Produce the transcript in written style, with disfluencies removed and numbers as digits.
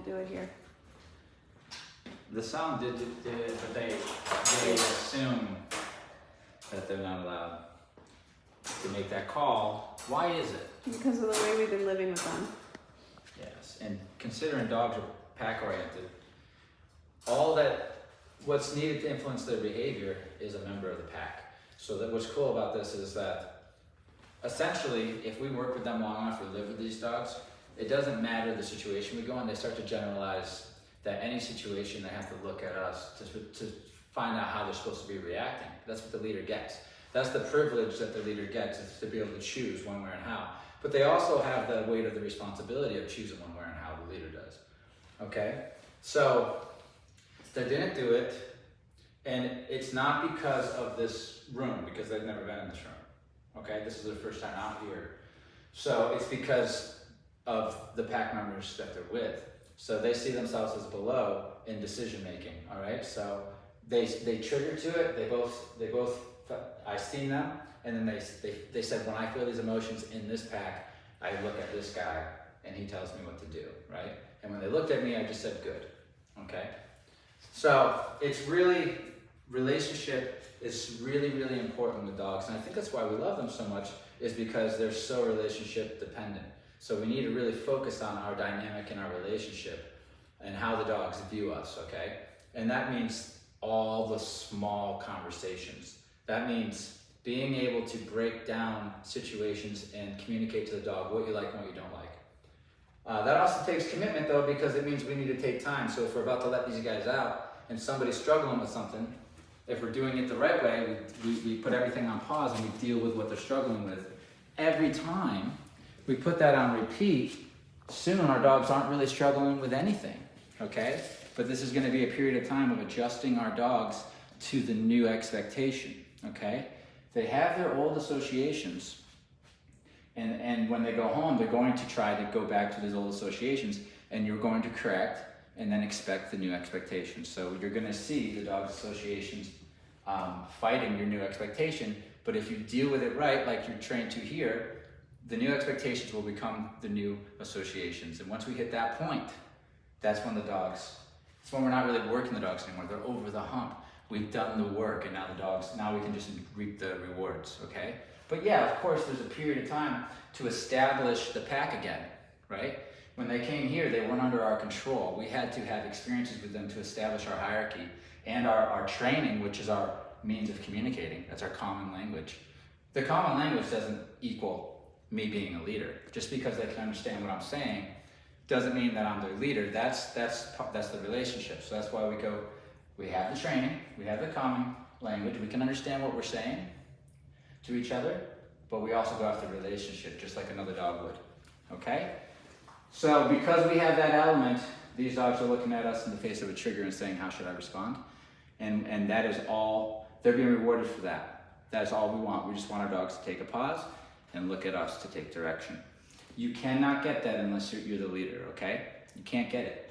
do it here. The sound did but they assume that they're not allowed to make that call. Why is it? Because of the way we've been living with them. Yes, and considering dogs are pack-oriented, what's needed to influence their behavior is a member of the pack. So that what's cool about this is that essentially, if we work with them long enough or live with these dogs, it doesn't matter the situation we go in, they start to generalize that any situation they have to look at us to find out how they're supposed to be reacting. That's what the leader gets. That's the privilege that the leader gets, is to be able to choose when, where, and how. But they also have the weight of the responsibility of choosing when, where, and how the leader does. Okay? So, they didn't do it, and it's not because of this room, because they've never been in this room. Okay? This is their first time out here. So, it's because of the pack members that they're with. So they see themselves as below in decision making, all right? So they trigger to it, they both, I seen them, and then they said, when I feel these emotions in this pack, I look at this guy, and he tells me what to do, right? And when they looked at me, I just said, good, okay? So it's really, relationship is really, really important with dogs, and I think that's why we love them so much, is because they're so relationship dependent. So we need to really focus on our dynamic in our relationship and how the dogs view us, okay? And that means all the small conversations. That means being able to break down situations and communicate to the dog what you like and what you don't like. That also takes commitment though, because it means we need to take time. So if we're about to let these guys out and somebody's struggling with something, if we're doing it the right way, we put everything on pause and we deal with what they're struggling with. Every time we put that on repeat, soon our dogs aren't really struggling with anything, okay? But this is gonna be a period of time of adjusting our dogs to the new expectation, okay? They have their old associations, and when they go home, they're going to try to go back to those old associations, and you're going to correct and then expect the new expectations. So you're gonna see the dog's associations fighting your new expectation, but if you deal with it right, like you're trained to here, the new expectations will become the new associations. And once we hit that point, that's when it's when we're not really working the dogs anymore. They're over the hump. We've done the work, and now we can just reap the rewards, okay? But yeah, of course, there's a period of time to establish the pack again, right? When they came here, they weren't under our control. We had to have experiences with them to establish our hierarchy and our training, which is our means of communicating. That's our common language. The common language doesn't equal me being a leader. Just because they can understand what I'm saying doesn't mean that I'm their leader. That's the relationship. So that's why we have the training, we have the common language, we can understand what we're saying to each other, but we also go after the relationship just like another dog would, okay? So because we have that element, these dogs are looking at us in the face of a trigger and saying, how should I respond? And that is all, they're being rewarded for that. That's all we want. We just want our dogs to take a pause and look at us to take direction. You cannot get that unless you're the leader, okay? You can't get it.